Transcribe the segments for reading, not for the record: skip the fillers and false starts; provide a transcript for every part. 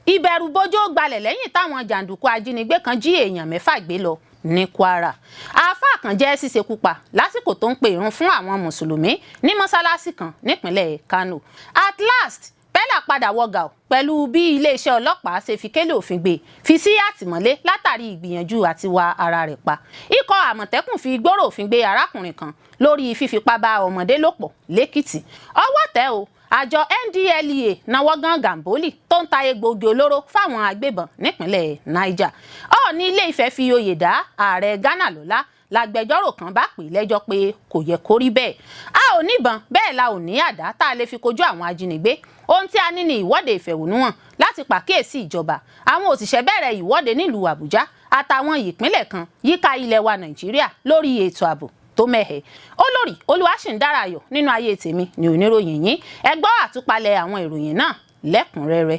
ìbẹ̀rùbojo gbalẹ̀ lẹ́yìn táwọn jàǹdùkú ajínigbé kan jí èèyàn 6 gbé lọ ní Kwara. Àáfàá kan jẹ́ ṣíṣekú pa lásìkò tó ń pe ìrun fún àwọn mùsùlùmí ní mọ́sálásí kan nípínlẹ̀ Kano. At last Pẹ́lá padà wọgà pẹ̀lú bí iléeṣẹ́ ọlọ́pàá ṣe fi kélé òfin gbé fi sí àtìmọ́lé látàrí ìgbìyànjú àti wa ara rẹ̀ pa. Ikọ̀ Àmọ̀tẹ́kùn fi gbòòrò òfin gbé arákùnrin kan lórí fífipá bá ọmọdé lò pọ̀ lẹ́kìtì. Ọwọ́ tẹ̀ o. Àjọ NDLEA náwó gan Gàmbólì tó ń ta egbòogi olóró fáwọn agbébọn nípínlẹ̀ Niger. Ọọ̀ni Ilé-Ifẹ̀ fi oyè dá ààrẹ Ghana lọ́lá lágbẹjọ́rò kan bá pè lẹ́jọ́ pé kò yẹ kó rí bẹ́ẹ̀. A ò níbọn bẹ́ẹ̀ la ò ní àdá tá a lè fi kojú àwọn ajínigbé. Ohun tí a ní ni ìwọ́de ìfẹ̀hónúhàn láti pàkíyèsí ìjọba. Àwọn òṣìṣẹ́ bẹ̀rẹ̀ ìwọ́de nílùú Àbújá àtàwọn ìpínlẹ̀ kan yíká ilẹ̀ wa Nàìjíríà lórí ètò ààbò tó mẹ́hẹ̀. Olórí Olúwaṣìndáráyọ̀ nínú ayé tèmi ni oníròyìn yín. Ẹ gbọ́ àtúpalẹ̀ àwọn ìròyìn náà lẹ́kùnrẹ́rẹ́.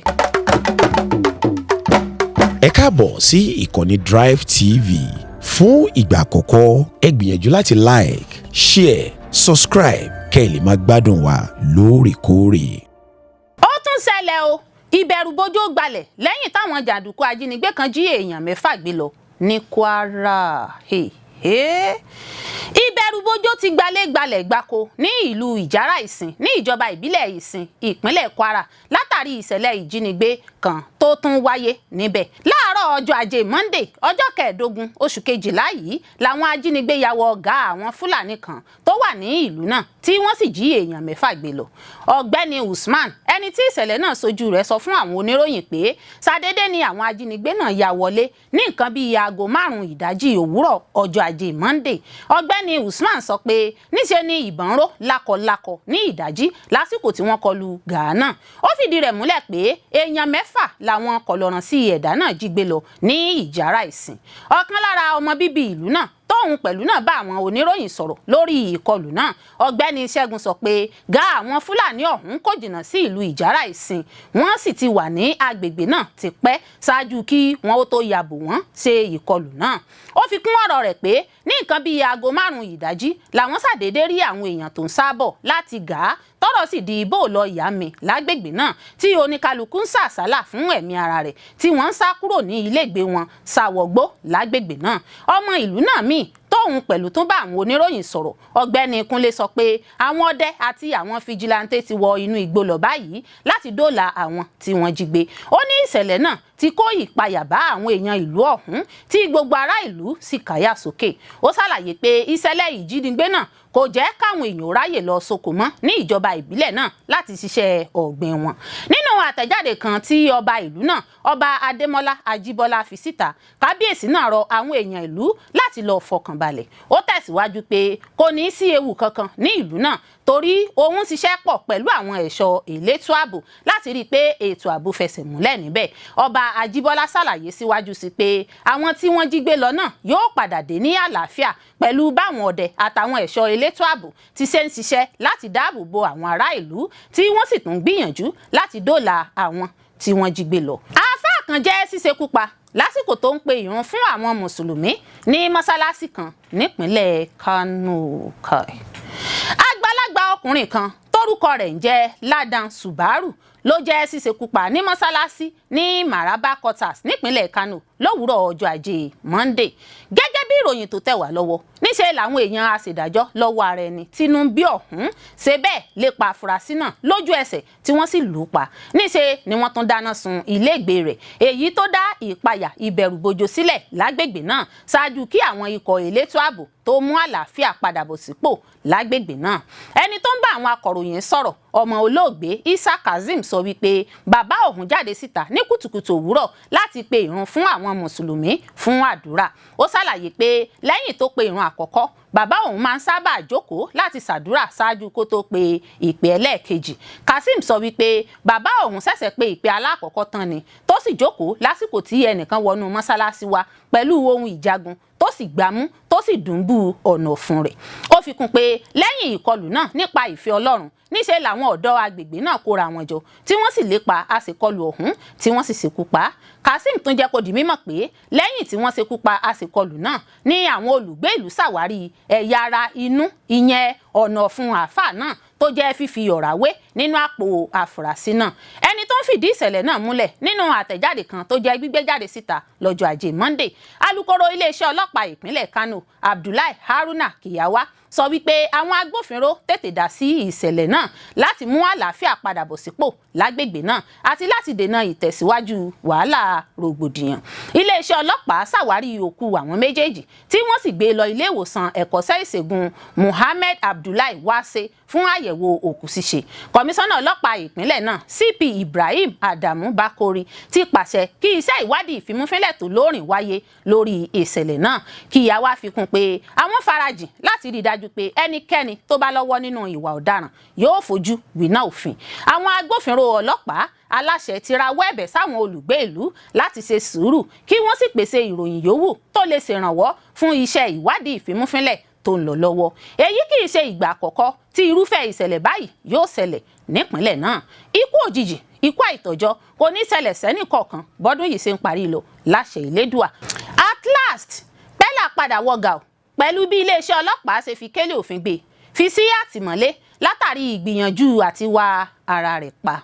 Ẹ káàbọ̀ sí ìkànnì Drive TV. Fún ìgbà àkọ́kọ́ ẹ gbìyànjú láti like, share, subscribe kẹ́ ẹ lè máa gbádùn wa lóòrèkóòrè. Ó tún ṣẹlẹ̀ o, ìbẹ̀rùbojo gbalẹ̀ lẹ́yìn táwọn jàǹdùkú ajínigbé kan jí èèyàn 6 gbé lọ ní Kwara. Ìbẹ̀rùbojo ti gbalẹ̀ gbáko ní ìlú Ìjàrà Ìsìn ní ìjọba ìbílẹ̀ Ìsìn ìpínlẹ̀ Kwara látàrí ìṣẹ̀lẹ̀ ìjínigbé kan tó tún wáyé níbẹ̀. Láàárọ̀ ọjọ́ Ajé Monday ọjọ́ 15 oṣù kejìlá yìí làwọn ajínigbé ya wọ ọ̀gá àwọn Fúlàní kan tó wà ní ìlú náà tí wọ́n sì jí èèyàn 6 gbé lọ. Ọ̀gbẹ́ni Usman ẹni tí ìṣẹ̀lẹ̀ náà sojú rẹ̀ sọ fún àwọn oníròyìn pé ṣàdédé ni àwọn ajínigbé náà ya wọlé ní nǹkan bíi aago 5 ìdájí òwúrọ̀ ọjọ́ Ajé Monday. Ọ̀gbẹ́ni Usman sọ pé níṣe ni ìbọn ró lákọlákọ ní ìdájí lásìkò tí wọ́n kọlu Ghana. Ó fìdí rẹ̀ múlẹ̀ pé èèyàn 6 làwọn kọlọ̀ràn sí ẹ̀dá náà jí gbé lọ ní Ìjàrà Ìsìn. Ọ̀kan lára ọmọ bíbí ìlú náà tóun pẹ̀lú náà bá àwọn oníròyìn sọ̀rọ̀ lórí ìkọlù náà. Ọ̀gbẹ́ni Ṣẹ́gun sọ pé àwọn Fúlàní ọ̀hún kò jìnnà sí ìlú Ìjàrà Ìsìn, wọ́n sì ti wà ní agbègbè náà ti pẹ́ ṣáájú kí wọ́n ó tó yàbò wọ́n ṣe ìkọlù náà. Ó fi kún ọ̀rọ̀ rẹ̀ pé ní nǹkan bíi aago 5 ìdájí làwọn ṣàdédé rí àwọn èèyàn tó ń sábọ̀ láti Gàá tọ́rọ̀ sì di bó lọ ìyá mi lágbègbè náà tí oníkálukú ń sàsálà fún ẹ̀mí ara rẹ̀ tí wọ́n ń sá kúrò ní ilégbé wọn ṣàwọ̀gbó lágbègbè náà. Ọmọ ìlú náà míì tóun pẹ̀lú tún bá àwọn oníròyìn sọ̀rọ̀. Ọ̀gbẹ́ni Kúnlé sọ pé àwọn ọdẹ àti àwọn fijilantè ti wọ inú igbó lọ báyìí láti dóòlà àwọn tí wọ́n jí gbé. Ó ní ìṣẹ̀lẹ̀ náà ti kó ìpayà bá àwọn èèyàn ìlú ọ̀hún tí gbogbo ará ìlú sì káyà sókè. Ó ṣàlàyé pé ìṣẹ̀lẹ̀ ìjínigbé náà kò jẹ́ káwọn èèyàn ráyè lọ sóko mọ́ ní ìjọba ìbílẹ̀ náà láti ṣiṣẹ́ ọ̀gbìn wọn. Nínú àtẹ̀jáde kan tí ọba ìlú náà Ọba Adémọ́lá Ajíbọ́lá fi síta, kábíyèsí náà rọ àwọn èèyàn ìlú láti lọ fọkànbalẹ̀. Ó tẹ̀síwájú pé kò ní sí ewu kankan ní ìlú náà torí òun ṣiṣẹ́ pọ̀ pẹ̀lú àwọn ẹ̀ṣọ́ elétò ààbò láti rí i pé ètò ààbò fẹsẹ̀ múlẹ̀ níbẹ̀. Ọba Ajíbọ́lá ṣàlàyé síwájú sí pé àwọn tí wọ́n jí gbé lọ náà yóò padà dé ní àlàáfíà pẹ̀lú báwọn ọdẹ àtàwọn ẹ̀ṣọ́ elétò ààbò ti ṣe ń ṣiṣẹ́ láti dáàbò bo àwọn ará ìlú tí wọ́n sì tún gbìyànjú láti dóòlà àwọn tí wọ́n jí gbé lọ. Àáfàá kan jẹ́ ṣíṣekú pa lásìkò tó ń pe ìrun fún àwọn mùsùlùmí ní mọ́sálásí kan nípínlẹ̀ Kano. Àgbàlagbà ọkùnrin kan tórúkọ rẹ̀ ń jẹ́ Ladan Subaru ló jẹ́ ṣíṣekú pa ní mọ́sálásí ní Maraba Quarters nípínlẹ̀ Kano lówùúrọ̀ ọjọ́ Ajé Monday. Gẹ́gẹ́ bí ìròyìn tó tẹ̀ wá lọ́wọ́ níṣẹ́ làwọn èèyàn aṣèdájọ́ lọ́wọ́ ara ẹni tínú ń bí ọ̀hún ṣe bẹ́ẹ̀ lè pa afurasí náà lójú ẹsẹ̀ tí wọ́n sì lù ú pa. Níṣẹ́ ni wọ́n tún dáná sun iléègbé rẹ̀ èyí tó dá ìpayà ìbẹ̀rùbojo sílẹ̀ lágbègbè náà ṣáájú kí àwọn ikọ̀ elétò ààbò tó mú àlàáfíà padà bọ̀ sípò lágbègbè náà. Ẹni tó ń bá àwọn akọ̀ròyìn sọ̀rọ̀ ọmọ olóògbé Isa Kazeem sọ wípé bàbá òun jáde síta ní kùtùkùtù òwúrọ̀ láti pe ìrun fún àwọn mùsùlùmí fún àdúrà. Ó ṣàlàyé pé lẹ́yìn tó pe ìrun àkọ́kọ́ bàbá òun máa ń sábà jókòó láti ṣàdúrà ṣáájú kó tó pe ìpè ẹlẹ́ẹ̀kejì. Kazeem sọ wípé bàbá òun ṣẹ̀ṣẹ̀ pe ìpè alákọ̀ọ́kọ́ tán ni tó sì jókòó lásìkò tí ẹnìkan wọnú mọ́sálásí wa pẹ̀lú ohun ìjagun tó sì gbámú tó sì dùnbù ọ̀nà ọ̀fun rẹ̀. Ó fi kún pé lẹ́yìn ìkọlù náà nípa ìfẹ́ Ọlọ́run níṣẹ́ làwọn ọ̀dọ́ agbègbè náà kóra wọn jọ tí wọ́n sì lépa àṣekọlù ọ̀hún tí wọ́n sì ṣekú pa. Kazeem tún jẹ́ kó di mímọ̀ pé lẹ́yìn tí wọ́n ṣekú pa àṣekọlù náà ní àwọn olùgbé ìlú ṣàwárí ẹ̀yà ara inú ìyẹn ọ̀nà ọ̀fun àáfàá náà tó jẹ́ fífi ọ̀rá wé nínú àpò àfúrásì náà. Ẹni tó ń fìdí ìṣẹ̀lẹ̀ náà múlẹ̀ nínú àtẹ̀jáde kan tó jẹ́ gbígbé jáde síta lọ́jọ́ Ajé Monday, alukoro iléeṣẹ́ ọlọ́pàá ìpínlẹ̀ Kano Abdullahi Haruna Kiyawa sọ wípé àwọn agbófinró tètè dá sí ìṣẹ̀lẹ̀ náà láti mú àlàáfíà padà bọ̀ sípò lágbègbè náà àti láti dènà ìtẹ̀síwájú wàhálà rògbòdìyàn. Iléeṣẹ́ ọlọ́pàá ṣàwárí òkú àwọn méjèèjì tí wọ́n sì gbé lọ ilé ìwòsàn ẹ̀kọ́ṣẹ́ ìṣègùn Muhammed Abdullahi Wase fún àyẹ̀wò òkú ṣíṣe. Kọmíṣánná ọlọ́pàá ìpínlẹ̀ náà CP Ibrahim Adamu Bakori ti pàṣẹ kí iṣẹ́ ìwádìí ìfimúfínlẹ̀ tó lóòrìn wáyé lórí ìṣẹ̀lẹ̀ náà. Kiyawa fi kún pé àwọn farajìn láti rí i dájú pé ẹnikẹ́ni tó bá lọ́wọ́ nínú ìwà ọ̀daràn yóò fojú winá òfin. Àwọn agbófinró ọlọ́pàá aláṣẹ ti rawọ́ ẹ̀bẹ̀ sáwọn olùgbé ìlú láti ṣe sùúrù kí wọ́n sì pèsè ìròyìn yòówù tó lè ṣèrànwọ́ fún iṣẹ́ ìwádìí ìfimúfínlẹ̀ tó ń lọ lọ́wọ́. Èyí kì í ṣe ìgbà àkọ́kọ́ tí irúfẹ́ ìṣẹ̀lẹ̀ báyìí yóò ṣẹlẹ̀ nípínlẹ̀ náà. Ikú òjijì, ikú àìtọ́jọ́ kò ní ṣẹlẹ̀ sẹ́nì kọ̀ọ̀kan bọ́dún yìí ṣe ń parí lọ láṣẹ Elédùà. At last, Pella padà wọgà pẹ̀lú bí iléeṣẹ́ ọlọ́pàá ṣe fi kélé òfin gbé fi sí àtìmọ́lé látàrí ìgbìyànjú àti wá ara rẹ̀ pa.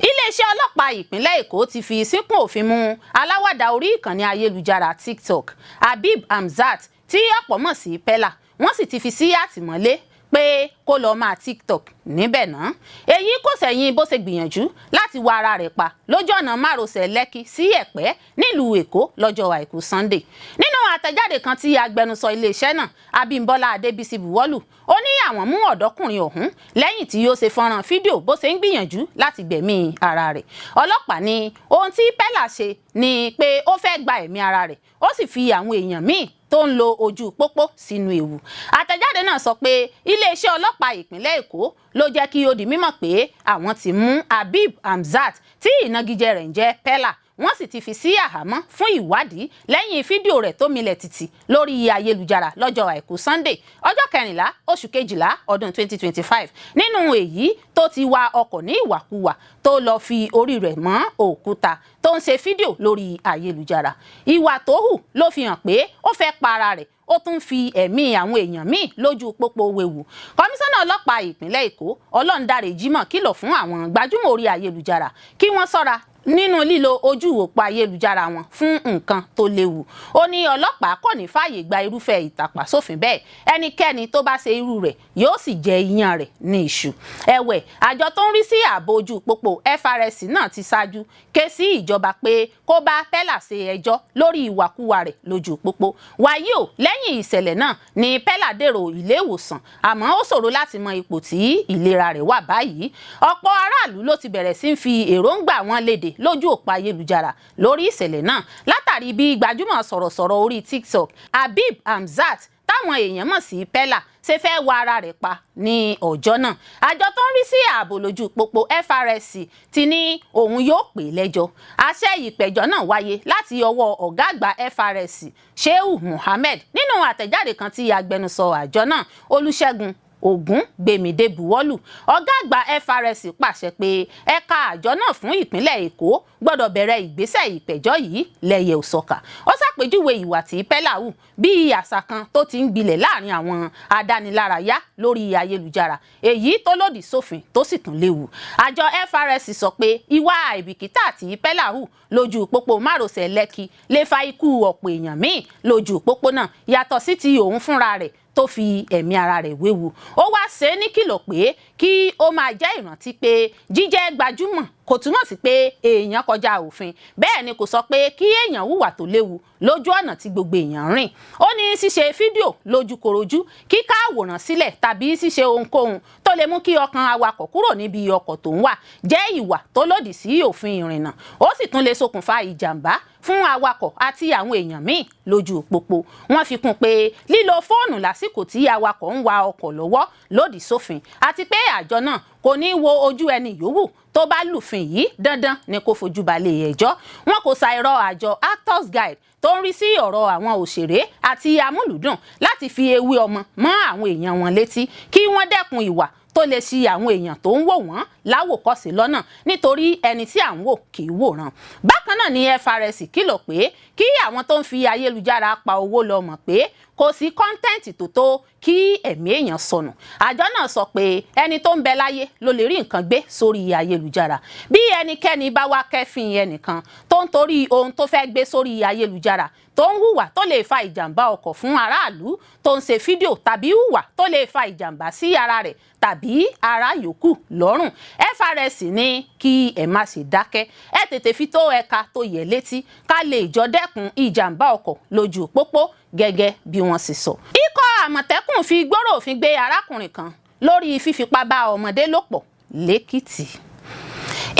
Iléeṣẹ́ ọlọ́pàá ìpínlẹ̀ Èkó ti fi síkùn òfin mú aláwàdà orí ìkànnì ayélujára TikTok Habib Hamzat tí ọ̀pọ̀ mọ̀ sí Pella, wọ́n sì ti fi sí àtìmọ́lé pé kó lọ máa TikTok níbẹ̀ náà. Èyí kò sẹ̀yìn bó ṣe gbìyànjú láti wá ara rẹ̀ pa lójú ọ̀nà márosẹ̀ Lẹ́kì sí Ẹ̀pẹ́ nílùú Èkó lọ́jọ́ Àìkú Sunday. Nínú àtẹ̀jáde kan tí agbẹnusọ iléeṣẹ́ náà Abímbọ́lá Adébísí buwọ́lù, ó ní àwọn mú ọ̀dọ́kùnrin ọ̀hún lẹ́yìn tí ó ṣe fọ́nrán fídíò bó ṣe ń gbìyànjú láti gbẹ̀mí ara rẹ̀. Ọlọ́pàá ní ohun tí Pella ṣe ni pé ó fẹ́ gba ẹ̀mí ara rẹ̀, ó sì fi àwọn èèyàn míì tó ń lo ojú pópó sínú ewu. Àtẹ̀jáde náà sọ pé iléeṣẹ́ ọlọ́pàá ìpínlẹ̀ Èkó ló jẹ́ kí ó di mímọ̀ pé àwọn ti mú Habib Hamzat tí ìnagijẹ rẹ̀ ń jẹ́ Pella, wọ́n sì ti fi sí àhámọ́ fún ìwádìí lẹ́yìn fídíò rẹ̀ tó milẹ̀ tìtì lórí ayélujára lọ́jọ́ Àìkú Sunday ọjọ́ 14 oṣù kejìlá ọdún 2025. Nínú èyí tó ti wa ọkọ̀ ní ìwàkuwà tó lọ fi orí rẹ̀ mọ́ òkúta tó ń ṣe fídíò lórí ayélujára. Ìwà tó hù ló fi hàn pé ó fẹ́ pa ara rẹ̀, ó tún fi ẹ̀mí àwọn èèyàn míì lójú pópó wewu. Kọmíṣánná ọlọ́pàá ìpínlẹ̀ Èkó Ọlọ́ndàrè Jímọ̀ kìlọ̀ fún àwọn gbajúmọ̀ orí ayélujára kí wọ́n ṣọ́ra nínú lílo ojú òpó ayélujára wọn fún nǹkan tó léwu. Ó ní ọlọ́pàá kò ní fààyè gba irúfẹ́ ìtàpá sófin bẹ́ẹ̀, ẹnikẹ́ni tó bá ṣe irú rẹ̀ yóò sì jẹ iyán rẹ̀ ní iṣu. Ẹ̀wẹ̀, àjọ tó ń rí sí ààbò ojú pópó FRSC náà ti ṣáájú ké sí ìjọba pé kó bá Pella ṣe ẹjọ́ lórí ìwàkuwà rẹ̀ lójú pópó. Wàyí o, lẹ́yìn ìṣẹ̀lẹ̀ náà ni Pella dèrò ilé ìwòsàn, àmọ́ ó ṣòro láti mọ ipò tí ìlera rẹ̀ wà báyìí. Ọ̀pọ̀ aráàlú ló ti bẹ̀rẹ̀ sí fi èròǹgbà wọn léde lójú òpó ayélujára lórí ìṣẹ̀lẹ̀ náà látàrí bí gbajúmọ̀ sọ̀rọ̀sọ̀rọ̀ orí TikTok Habib Hamzat táwọn èèyàn mọ̀ sí Pella ṣe fẹ́ wá ara rẹ̀ pa ní ọjọ́ náà. Àjọ tó ń rí sí ààbò lójú pópó FRSC ti ní òun yóò pè lẹ́jọ́. Àṣẹ ìpẹ̀jọ́ náà wáyé láti ọwọ́ ọ̀gá àgbà FRSC Shehu Mohammed nínú àtẹ̀jáde kan tí agbẹnusọ àjọ náà Olúṣẹ́gun Ògúngbèmídé buwọ́lù. Ọ̀gá àgbà FRSC pàṣẹ pé ẹ̀ka àjọ náà fún ìpínlẹ̀ Èkó gbọ́dọ̀ bẹ̀rẹ̀ ìgbésẹ̀ ìpẹ̀jọ́ yìí lẹ́yẹ òsọ̀kà. Ó ṣàpèjúwe ìwà tí Pella hù bí àṣà kan tó ti ń gbilẹ̀ láàrin àwọn adánilárayá lórí ayélujára, èyí tó lòdì sófin tó sì tún léwu. Àjọ FRSC sọ pé ìwà àìbìkítà tí Pella hù lójú pópó márosẹ̀ Lẹ́kì lè fa ikú ọ̀pọ̀ èèyàn míì lójú pópó náà yàtọ̀ sí ti òun fúnra rẹ̀ tó fi ẹ̀mí ara rẹ̀ wéwu. Ó wá ṣe é ní kìlọ̀ pé kí ó máa jẹ́ ìrántí pé jíjẹ́ gbajúmọ̀ kò túmọ̀ sí pé èèyàn kọjá òfin, bẹ́ẹ̀ ni kò sọ pé kí èèyàn hùwà tó léwu lójú ọ̀nà tí gbogbo èèyàn rìn. Ó ní ṣíṣe fídíò lójúkorojú, kíká àwòrán sílẹ̀ tàbí ṣíṣe ohunkóhun tó lè mú kí ọkàn awakọ̀ kúrò níbi ọkọ̀ tó ń wà jẹ́ ìwà tó lòdì sí òfin ìrìnnà. Ó sì tún lè ṣokùnfà ìjàmbá fún awakọ̀ àti àwọn èèyàn míì lójú pópó. Wọ́n fi kún pé lílo fóònù lásìkò tí awakọ̀ ń wa ọkọ̀ lọ́wọ́ lòdì sófin àti pé àjọ náà kò ní wo ojú ẹni yòówù tó bá lùfin yìí, dandan ni kó fojú balẹ̀ ẹjọ́. Wọn kò ṣàìrọ̀ àjọ Actors Guide tó ń rí sí ọ̀rọ̀ àwọn òṣèré àti amúlùúdùn láti fi ewé ọmọ mọ́ àwọn èèyàn wọn létí kí wọ́n dẹ́kun ìwà tó lè ṣì àwọn èèyàn tó ń wò wọ́n láwòkọ́ṣe lọ́nà nítorí ẹni tí à ń wò kì í wòran. Bákan náà náà ni FRS kìlọ̀ pé kí àwọn tó ń fi ayélujára pa owó lọ mọ̀ pé kò sí kọ́ńtẹ́ǹtì tó tó kí ẹ̀mí èèyàn sọnù. Àjọ náà sọ pé ẹni tó ń bẹ láyé ló lè rí nǹkan gbé sórí ayélujára. Bí ẹnikẹ́ni bá wá kẹ́fìn ẹnìkan tó ń torí ohun tó fẹ́ gbé sórí ayélujára tó ń hùwà tó lè fa ìjàmbá ọkọ̀ fún aráàlú, tó ń ṣe fídíò tàbí hùwà tó lè fa ìjàmbá sí ara rẹ̀ tàbí ara yòókù lọ́rùn, FRS ní kí ẹ má ṣe dákẹ́, ẹ tètè fi tó ẹ̀ka tó yẹ létí ká lè jọ dẹ́kun ìjàmbá ọkọ̀ lójú pópó gẹ́gẹ́ bí wọ́n sì sọ. Ikọ̀ Àmọ̀tẹ́kùn fi gbòòrò òfin gbé arákùnrin kan lórí fífipá bá ọmọdé lò pọ̀ lẹ́kìtì.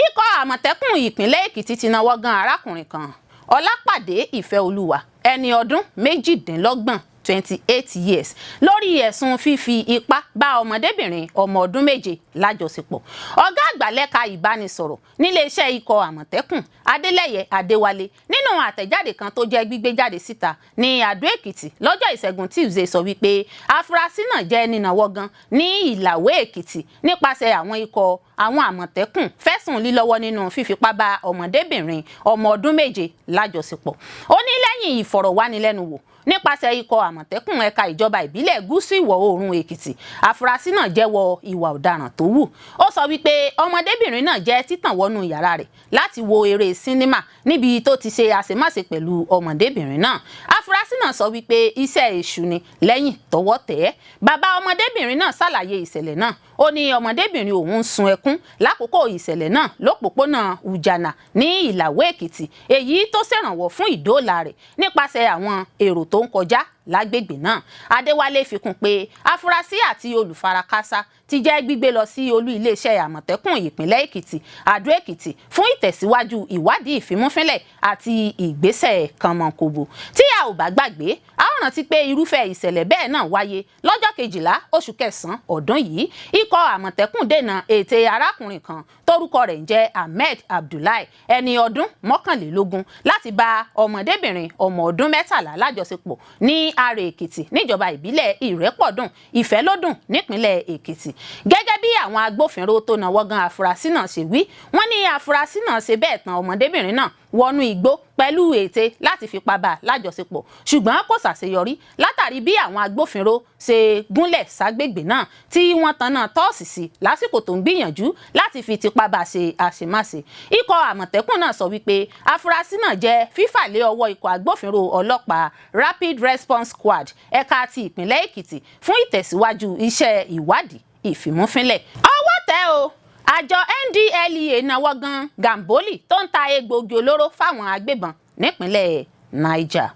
Ikọ̀ Àmọ̀tẹ́kùn ìpínlẹ̀ Èkìtì ti nawọ́ gan arákùnrin kan, Ọlápàdé Ìfẹ́olúwa, ẹni ọdún 28 28 years, lórí ẹ̀sùn fífi ipá bá ọmọdébìnrin ọmọ ọdún 7 lájọṣepọ̀. Ọ̀gá àgbà lẹ́ka ìbánisọ̀rọ̀ níléeṣẹ́ ikọ̀ Àmọ̀tẹ́kùn Adélẹ́yẹ Adéwálé nínú àtẹ̀jáde kan tó jẹ́ gbígbé jáde síta ní Adó Èkìtì lọ́jọ́ Ìṣẹ́gun Tuesday sọ wípé afurasí náà jẹ́ nínàwọ́ gan ní Ìlàwé Èkìtì nípasẹ̀ àwọn ikọ̀ àwọn Àmọ̀tẹ́kùn fẹ̀sùn lílọ́wọ́ nínú fífipá bá ọmọdébìnrin ọmọ ọdún 7 lájọṣepọ̀. Ó ní lẹ́yìn ìfọ̀rọ̀wánilẹ́nuwò nípasẹ̀ ikọ̀ Àmọ̀tẹ́kùn ẹ̀ka ìjọba ìbílẹ̀ Gúúsù Ìwọ̀ Oòrùn Èkìtì, afurasí náà jẹ́wọ́ ìwà ọ̀daràn tó wù. Ó sọ wípé ọmọdébìnrin náà jẹ́ títàn wọnú yàrá rẹ̀ láti wo eré sinimá níbi tó ti ṣe àṣemáṣe pẹ̀lú ọmọdébìnrin náà. Afurasí náà sọ wípé iṣẹ́ èṣù ni lẹ́yìn tọ́wọ́ tẹ̀ ẹ́. Bàbá ọmọdébìnrin náà ṣàlàyé ìṣẹ̀lẹ̀ náà. Ó ní ọmọdébìnrin òun ń sun ẹkún lákòókò ìṣẹ̀lẹ̀ náà lópòpónà Ùjànà ní Ìlàwé Èkìtì, èyí tó ṣèrànwọ́ fún ìdóòlà rẹ̀ nípasẹ̀ àwọn èrò tó ń kọjá lágbègbè náà. Adéwálé fi kún pé afurasí àti olùfarakásá ti jẹ́ gbígbé lọ sí olú iléeṣẹ́ Àmọ̀tẹ́kùn ìpínlẹ̀ Èkìtì, Adó Èkìtì, fún ìtẹ̀síwájú ìwádìí ìfimúfínlẹ̀ àti ìgbésẹ̀ kànmọ́nkòbó. Tí a ò bá gbàgbé, a ó rántí pé irúfẹ́ ìṣẹ̀lẹ̀ bẹ́ẹ̀ náà wáyé lọ́jọ́ 12 oṣù kẹsàn-án ọdún yìí. Ikọ̀ Àmọ̀tẹ́kùn dènà ète arákùnrin kan tórúkọ rẹ̀ ń jẹ́ Ahmed Abdullahi, ẹni ọdún 21, láti bá ọmọdébìnrin ọmọ ọdún 13 lájọṣepọ̀ ní Arò Èkìtì níjọba ìbílẹ̀ Ìrẹ́pọ̀dùn Ìfẹ́lódùn nípínlẹ̀ Èkìtì. Gẹ́gẹ́ bí àwọn agbófinró tó nawọ́ gan afurasí náà ṣe wí, wọ́n ní afurasí náà ṣe bẹ́ẹ̀ tàn ọmọdébìnrin náà wọnú igbó pẹ̀lú ète láti fipá bá lájọṣepọ̀, ṣùgbọ́n kò ṣàṣeyọrí látàrí bí àwọn agbófinró ṣe gúnlẹ̀ ságbègbè náà tí wọ́n tanná tọ́ọ̀sì sí lásìkò tó ń gbìyànjú láti fi tipá bá ṣe àṣemáṣe. Ikọ̀ Àmọ̀tẹ́kùn náà sọ wípé afurasí náà jẹ́ fífà lé ọwọ́ ikọ̀ agbófinró ọlọ́pàá Rapid Response Squad ẹ̀ka ti ìpínlẹ̀ Èkìtì fún ìtẹ̀síwájú iṣẹ́ ìwádìí ìfimúfínlẹ̀. Ọwọ́ tẹ̀ o, àjọ NDLEA nawọ́ gan Gàmbólì tó ń ta egbòogi olóró fáwọn agbébọn nípínlẹ̀ Niger.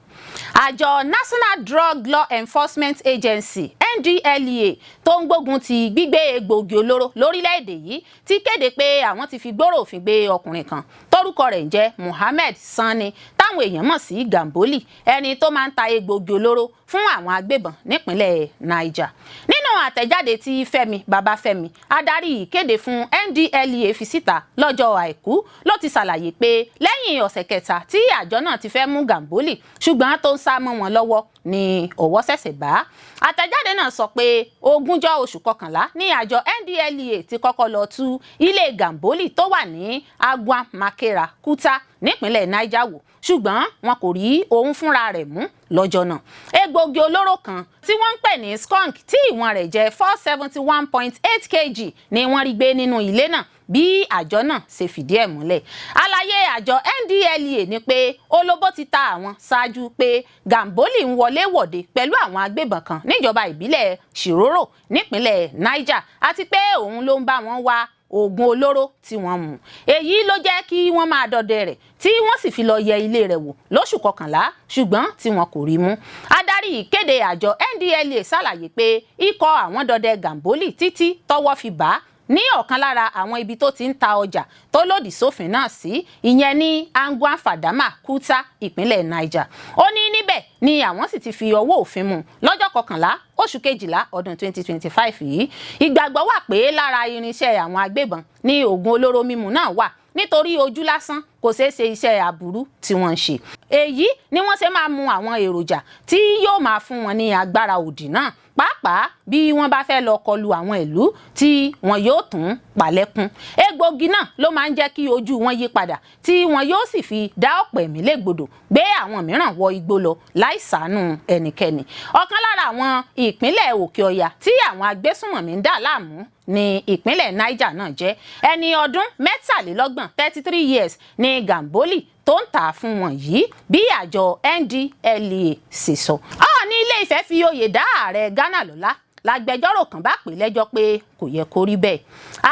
Àjọ National Drug Law Enforcement Agency NDLEA tó ń gbógun ti gbígbé egbòogi olóró lórílẹ̀‐èdè yìí ti kéde pé àwọn ti fi gbòòrò òfin gbé ọkùnrin kan tórúkọ rẹ̀ ń jẹ́ Mohammed Sani táwọn èèyàn mọ̀ sí Gàmbólì, ẹni tó máa ń ta egbòogi olóró fún àwọn agbébọn nípínlẹ̀ Niger. Nínú àtẹ̀jáde tí Fẹ́mi Babáfẹ́mi, adarí ìkéde fún NDLEA fi síta lọ́jọ́ Àìkú, ló ti ṣàlàyé pé lẹ́yìn ọ̀sẹ̀ kẹta tí àjọ náà ti fẹ́ mú Gàmbólì ṣùgbọ́n tó ń sá mọ́ wọn lọ́wọ́ ni ọwọ́ ṣẹ̀ṣẹ̀ bá. Àtẹ̀jáde náà sọ pé 20 oṣù kọkànlá ní àjọ NDLEA ti kọ́kọ́ lọ tú ilé Gàmbólì tó wà ní Agwan Makera Kuta nípínlẹ̀ Niger wò, ṣùgbọ́n wọn kò rí òun fúnra rẹ̀ mú lọ́jọ́ náà. Egbòogi olóró kan tí wọ́n ń pè ní skunk tí ìwọ̀n rẹ̀ jẹ́ 471.8 kg ni wọ́n rí gbé nínú ilé náà bí àjọ náà ṣe fìdí ẹ̀ múlẹ̀. Àlàyé àjọ NDLEA ni pé olóbó ti ta àwọn ṣáájú pé Gàmbólì ń wọlé wọ̀de pẹ̀lú àwọn agbébọn kan níjọba ìbílẹ̀ Shiroro nípínlẹ̀ Niger àti pé òun ló ń bá wọn wá oògùn olóró tí wọ́n mú. Èyí ló jẹ́ kí wọ́n máa dọdẹ rẹ̀ tí wọ́n sì fi lọ yẹ ilé rẹ̀ wò lóṣù kọkànlá ṣùgbọ́n tí wọn kò rí mú. Adarí ìkéde àjọ NDLEA ṣàlàyé pé ikọ̀ àwọn dọdẹ Gàmbólì títí tọ́wọ́ fi bá ní ọ̀kan lára àwọn ibi tó ti ń ta ọjà tó lòdì sófin náà sí, ìyẹn ní Angwan Fadama Kuta ìpínlẹ̀ Niger. Ó ní níbẹ̀ ni àwọn sì ti fi ọwọ́ òfin mú lọ́jọ́ 11 oṣù kejìlá ọdún 2025 yìí. Ìgbàgbọ́ wà pé lára irinṣẹ́ àwọn agbébọn ní oògùn olóró mímu náà wà nítorí ojú lásán kò ṣeé ṣe iṣẹ́ aburú tí wọ́n ń ṣe. èyí ni wọ́n ṣe máa mu àwọn èròjà tí yóò máa fún wọn ní agbára òdì náà pàápàá bí wọ́n bá fẹ́ lọ kọlu àwọn ìlú tí wọn yóò tún palẹ̀kùn. Egbògi náà ló máa ń jẹ́ kí ojú wọn yí padà tí wọn yóò sì fi dá ọ̀pọ̀ ẹ̀mí légbodò gbé àwọn mìíràn wọ igbó lọ láì ṣàánú ẹnikẹ́ni. Ọ̀kan lára àwọn ìpínlẹ̀ Òkè Ọya tí àwọn agbésùnmọ̀mí ń dà láàmú ní ìpínlẹ̀ Niger náà jẹ́. Ẹni ọdún 33 33 years ní Gamboli tó ń tà fún wọn yìí bí àjọ NDLEA ṣe sọ. Ọọ̀ni Ilé-Ifẹ̀ fi oyè dá ààrẹ Ghana lọ́lá lágbẹjọ́rò kan bá pè lẹ́jọ́ pé kò yẹ kó rí bẹ́ẹ̀.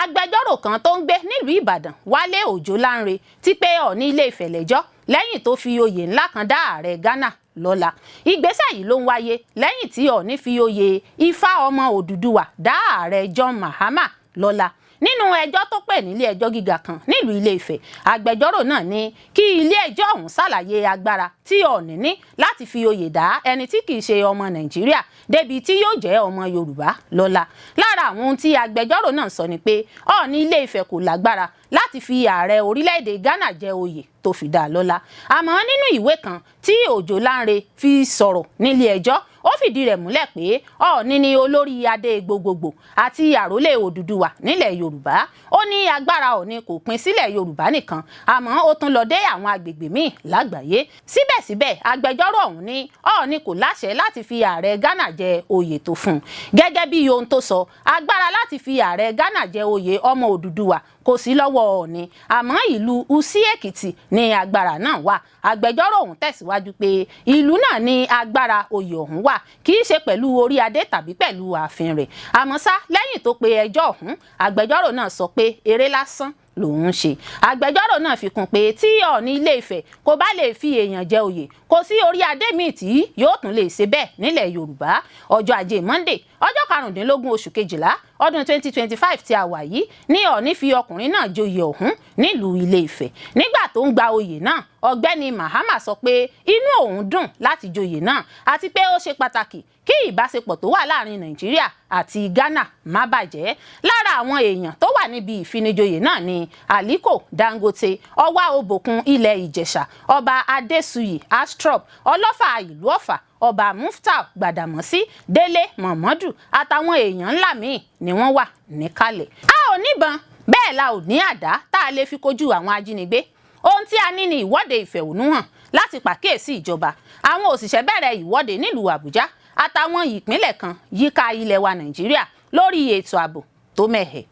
Agbẹjọ́rò kan tó ń gbé nílùú Ìbàdàn Wálé Òjó Lánre ti pé Ọọ̀ni Ilé-Ifẹ̀ lẹ́jọ́ lẹ́yìn tó fi oyè ńlá kan dá ààrẹ Ghana lọ́lá. Ìgbésẹ̀ yìí ló ń wáyé lẹ́yìn tí Ọọ̀ni fi oyè Ifá ọmọ Odùduwà dá ààrẹ John Mahama lọ́lá. Nínú ẹjọ́ tó pè nílé ẹjọ́ gíga kan nílùú Ilé-Ifẹ̀, agbẹjọ́rò náà ní kí ilé ẹjọ́ ọ̀hún ṣàlàyé agbára tí Ọọ̀ni ní láti fi oyè dá ẹni tí kìí ṣe ọmọ Nàìjíríà débi tí yóò jẹ́ ọmọ Yorùbá lọ́lá. Lára àwọn ohun tí agbẹjọ́rò náà sọ ni pé Ọọ̀ni Ilé-Ifẹ̀ kò lágbára láti fi ààrẹ orílẹ̀-èdè Ghana jẹ oyè tó fi dá lọ́lá. Àmọ́ nínú ìwé kan tí Òjó Lánre fi sọ̀rọ̀ nílé ẹjọ́, ó fìdí rẹ̀ múlẹ̀ pé Ọọ̀ni ni olórí adé gbogbogbò àti àrólé Odùduwà nílẹ̀ Yorùbá. Ó ní agbára Ọọ̀ni kò pín sílẹ̀ Yorùbá nìkan, àmọ́ ó tún lọ dé àwọn agbègbè míì lágbàáyé. Síbẹ̀síbẹ̀ agbẹjọ́rò ọ̀hún ní Ọọ̀ni kò láṣẹ láti fi ààrẹ Ghana jẹ oyè tó fún un. Gẹ́gẹ́ bí ohun tó sọ, agbára láti fi ààrẹ Ghana jẹ oyè ọmọ Odùduwà kò sí lọ́wọ́ Ọọ̀ni, àmọ́ ìlú Usi Èkìtì ní agbára náà wà. Agbẹjọ́rò ọ̀hún tẹ̀síwájú pé ìlú náà ní agbára oyè ọ̀hún wà, kì í ṣe pẹ̀lú orí adé tàbí pẹ̀lú ààfin rẹ̀. Àmọ́ ṣá lẹ́yìn tó pe ẹjọ́ ọ̀hún, agbẹjọ́rò náà sọ pé eré lásán lòun ṣe. Agbẹjọ́rò náà fi kún pé tí Ọọ̀ni Ilé-Ifẹ̀ kò bá lè fi èèyàn jẹ oyè, kò sí orí adé míì tí yóò tún lè ṣe bẹ́ẹ̀ nílẹ̀ Yorùbá. Ọjọ́ Ajé Monday ọjọ́ 15 oṣù kejìlá ọdún 2025 tí a wà yìí ní Ọọ̀ni fi ọkùnrin náà joyè ọ̀hún nílùú Ilé-Ifẹ̀. Nígbà tó ń gba oyè náà, ọ̀gbẹ́ni Mahama sọ pé inú òun dùn láti joyè náà àti pé ó ṣe pàtàkì kí ìbáṣepọ̀ tó wà láàrin Nàìjíríà àti Ghana má bàjẹ́. Lára àwọn èèyàn tó wà níbi ìfinijoyè náà ni Aliko Dangote, Ọwá Obòkun ilẹ̀ Ìjẹ̀ṣà, Ọba Adéṣuyì Astrop, Ọlọ́fà ìlú Ọ̀fà, Ọba Muftau Gbàdàmọ́sí, Délé Mọ̀mọ́dù àtàwọn èèyàn ńlá míì ni wọ́n wà níkàlẹ̀. A ò níbọn, bẹ́ẹ̀ la ò ní àdá tá a lè fi kojú àwọn ajínigbé. Ohun tí a ní ni ìwọ́de ìfẹ̀hónúhàn láti pàkíyèsí ìjọba. Àwọn òṣìṣẹ́ bẹ̀rẹ̀ ìwọ́de nílùú Àbújá àtàwọn ìpínlẹ̀ kan yíká ilẹ̀ wa Nàìjíríà lórí ètò ààbò tó mẹ́hẹ̀.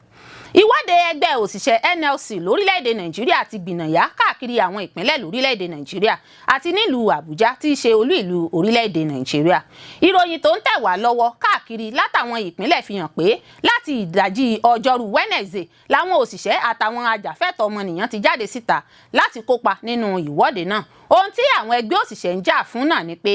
Ìwọ́de ẹgbẹ́ òṣìṣẹ́ NLC lórílẹ̀‐èdè Nàìjíríà ti gbìnàyà káàkiri àwọn ìpínlẹ̀ lórílẹ̀‐èdè Nàìjíríà àti nílùú Àbújá tí í ṣe olú ìlú orílẹ̀‐èdè Nàìjíríà. Ìròyìn tó ń tẹ̀ wá lọ́wọ́ káàkiri látàwọn ìpínlẹ̀ fi hàn pé láti ìdajì ọjọ́rú Wednesday làwọn òṣìṣẹ́ àtàwọn ajàfẹ́tọ̀ọ́ ọmọnìyàn ti jáde síta láti kópa nínú ìwọ́de náà. Ohun tí àwọn ẹgbẹ́ òṣìṣẹ́ ń jà fún náà ni pé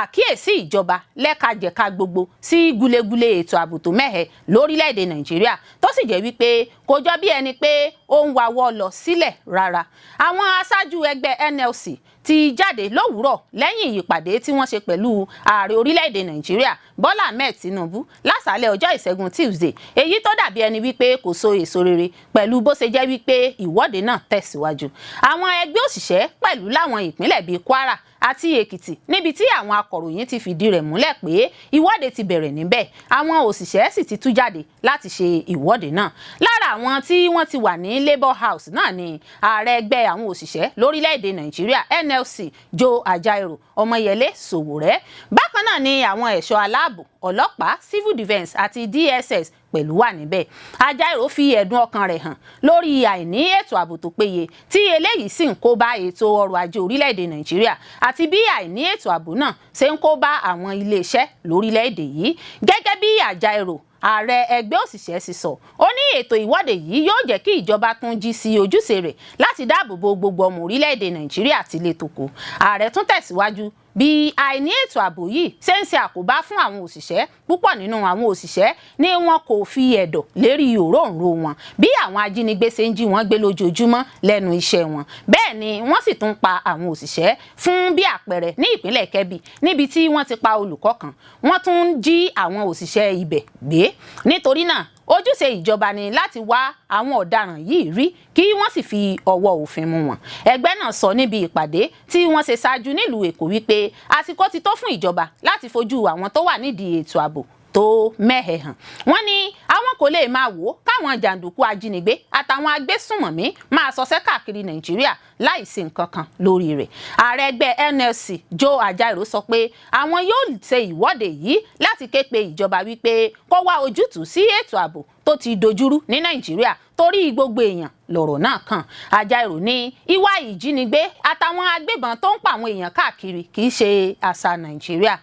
àkíyèsí ìjọba lẹ́kajẹ̀ka gbogbo sí gulegule ètò ààbò tó mẹ́hẹ̀ lórílẹ̀‐èdè Nàìjíríà tó sì jẹ́ wípé kò jọ bí ẹni pé ó ń wawọ́ lọ sílẹ̀ rárá. Àwọn aṣáájú ẹgbẹ́ NLC ti jáde lówùúrọ̀ lẹ́yìn ìpàdé tí wọ́n ṣe pẹ̀lú ààrẹ orílẹ̀‐èdè Nàìjíríà Bọ́lá Ahmed Tinubu lásàálẹ̀ ọjọ́ ìṣẹ́gun Tuesday, èyí tó dàbí ẹni wípé kò so èso rere pẹ̀lú bó ṣe jẹ́ wípé ìwọ́de náà tẹ̀síwájú. Àwọn ẹgbẹ́ òṣìṣẹ́ pẹ̀lú láwọn ìpínlẹ̀ bíi Kwara àti Èkìtì níbi tí àwọn akọ̀ròyìn ti fìdí rẹ̀ múlẹ̀ pé ìwọ́de ti bẹ̀rẹ̀ níbẹ̀, àwọn òṣìṣẹ́ sì ti tú jáde láti ṣe ìwọ́de náà. Lára àwọn tí wọ́n ti wà ní Labour House náà ni ààrẹ ẹgbẹ́ àwọn òṣìṣẹ́ lórílẹ̀‐èdè Nàìjíríà NLC Joe Ajaero Ọmọyẹlé Sowore. Bákan náà ni àwọn ẹ̀ṣọ́ aláàbò, ọlọ́pàá, civil defence àti DSS pẹ̀lú wà níbẹ̀. Ajaero fi ẹ̀dùn ọkàn rẹ̀ hàn lórí àìní ètò ààbò tó péye tí eléyìí sì ń kó bá ètò ọrọ̀ ajé orílẹ̀-èdè Nàìjíríà àti bí àìní ètò ààbò náà ṣe ń kó bá àwọn iléeṣẹ́ lórílẹ̀-èdè yìí. Gẹ́gẹ́ bí Ajaero, ààrẹ ẹgbẹ́ òṣìṣẹ́ sì sọ, ó ní ètò ìwọ́de yìí yóò jẹ́ kí ìjọba tún jí sí ojúṣe rẹ̀ láti dáàbò bo gbogbo ọmọ orílẹ̀-èdè Nàìjíríà tilé toko. Ààrẹ tún tẹ̀síwájú bí àìní ètò ààbò yìí ṣe ń ṣe àkóbá fún àwọn òṣìṣẹ́. Púpọ̀ nínú àwọn òṣìṣẹ́ ni wọn kò fi ẹ̀dọ̀ lérí òróǹro wọn bí àwọn ajínigbé ṣe ń jí wọn gbé lójoojúmọ́ lẹ́nu iṣẹ́ wọn. Bẹ́ẹ̀ ni wọ́n sì tún pa àwọn òṣìṣẹ́. Fún bí àpẹẹrẹ ní ìpínlẹ̀ Kebbi níbi tí wọ́n ti pa olùkọ́ kan, wọ́n tún ń jí àwọn òṣìṣẹ́ ibẹ̀ gbé nítorí náà ojúṣe ìjọba ni láti wá àwọn ọ̀daràn yìí rí kí wọ́n sì fi ọwọ́ òfin mú wọn. ẹgbẹ́ náà sọ níbi ìpàdé tí wọ́n ṣe ṣáájú nílùú Èkó wípé àsìkò ti tó fún ìjọba láti fojú àwọn tó wà nídìí ètò ààbò tó mẹ́hẹ̀ hàn. wọ́n ní àwọn kò lè máa wò káwọn jàǹdùkú ajínigbé àtàwọn agbésùnmọ̀mí máa ṣọṣẹ́ káàkiri Nàìjíríà láìsí nǹkan kan lórí rẹ̀. ààrẹ ẹgbẹ́ NLC Joe Ajaero sọ pé àwọn yóò ṣe ìwọ́de yìí láti ké pe ìjọba wípé kó wá ojútùú sí ètò ààbò tó ti dojúrú ní Nàìjíríà torí gbogbo èèyàn lọ̀rọ̀ náà kàn. Ajaero ní ìwà ìjínigbé àtàwọn agbébọn tó ń pa àwọn èèyàn káàkiri kì í ṣe àṣà Nàìjíríà.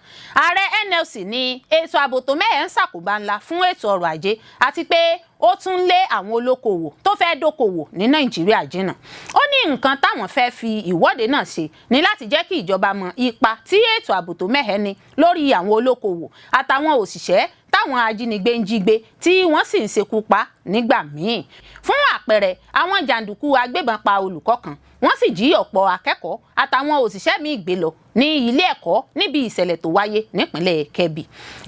ààrẹ NLC ní ètò ààbò tó mẹ́hẹ̀ ń ṣàkóbá ńlá fún ètò ọrọ̀ ajé àti pé ó tún lé àwọn olókoòwò tó fẹ́ dókòwò ní Nàìjíríà jìnnà. ó ní nǹkan táwọn fẹ́ fi ìwọ́de náà ṣe ní láti jẹ́ kí ìjọba mọ ipa tí ètò ààbò tó mẹ́hẹ̀ ní lórí àwọn olókoòwò àtàwọn òṣìṣẹ́ táwọn ajínigbé ń jí gbé tí wọ́n sì ń ṣekú pa nígbà míì. fún àpẹẹrẹ àwọn jàǹdùkú agbébọn pa olùkọ́ kan wọ́n sì jí ọ̀pọ̀ akẹ́kọ̀ọ́ àtàwọn òṣìṣẹ́ míì gbé lọ ní ilé ẹ̀kọ́ níbi ìṣẹ̀lẹ̀ tó wáyé nípínlẹ̀ Kebbi.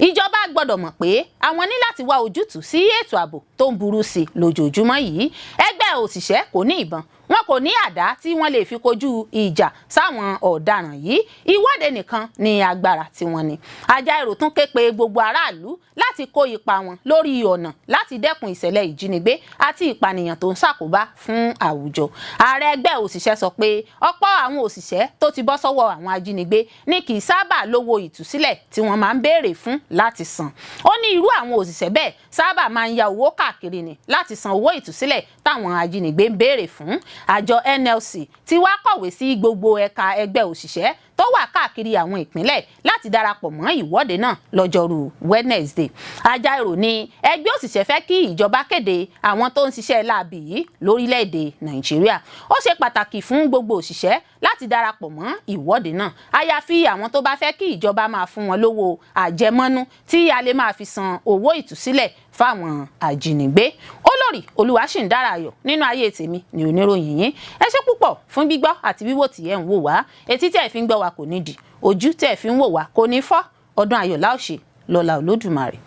ìjọba gbọ́dọ̀ mọ̀ pé àwọn ní láti wá ojútùú sí ètò ààbò tó ń burú sí lójoojúmọ́ yìí. ẹgbẹ́ òṣìṣẹ́ kò ní ìbọn, wọn kò ní àdá tí wọ́n lè fi kojú ìjà sáwọn ọ̀daràn yìí. ìwọ́de nìkan ni agbára tí wọ́n ní. Ajaero tún ké pe gbogbo aráàlú láti kó ipa wọn lórí ọ̀nà láti dẹ́kun ìṣẹ̀lẹ̀ ìjínigbé àti ìpànìyàn tó ń ṣàkóbá fún àwùjọ. ààrẹ ẹgbẹ́ òṣìṣẹ́ sọ pé ọ̀pọ̀ àwọn òṣìṣẹ́ tó ti bọ́ sọ́wọ́ àwọn ajínigbé ní kì í sábà lówó ìtúsílẹ̀ tí wọ́n máa ń béèrè fún láti san. ó ní irú àwọn òṣìṣẹ́ bẹ́ẹ̀ sábà máa ń ya owó káàkiri ni láti san owó ìtúsílẹ̀ táwọn ajínigbé ń béèrè fún. àjọ NLC ti wá kọ̀wé sí gbogbo ẹ̀ka ẹgbẹ́ òṣìṣẹ́ tó wà káàkiri àwọn ìpínlẹ̀ láti darapọ̀ mọ́ ìwọ́de náà lọ́jọ́rú Wednesday. Ajaero ní ẹgbẹ́ òṣìṣẹ́ fẹ́ kí ìjọba kéde àwọn tó ń ṣiṣẹ́ láabi yìí lórílẹ̀‐èdè Nàìjíríà. ó ṣe pàtàkì fún gbogbo òṣìṣẹ́ láti darapọ̀ mọ́ ìwọ́de náà àyàfi àwọn tó bá fẹ́ kí ìjọba máa fún wọn lówó àjẹmọ́nú tí a lè máa fi san owó ìtúsílẹ̀ fáwọn ajínigbé. Olórí Olúwaṣìndáráyọ̀ nínú ayé tèmi ni oníròyìn yín. ẹ ṣé púpọ̀ fún gbígbọ́ àti wíwò tí ẹ ń wò wá. etí tí ẹ fi ń gbọ́ wa kò nídìí, ojú tí ẹ fi ń wò wá kò ní fọ́. ọdún ayọ̀ la ó ṣe lọ́lá Olódùmarè.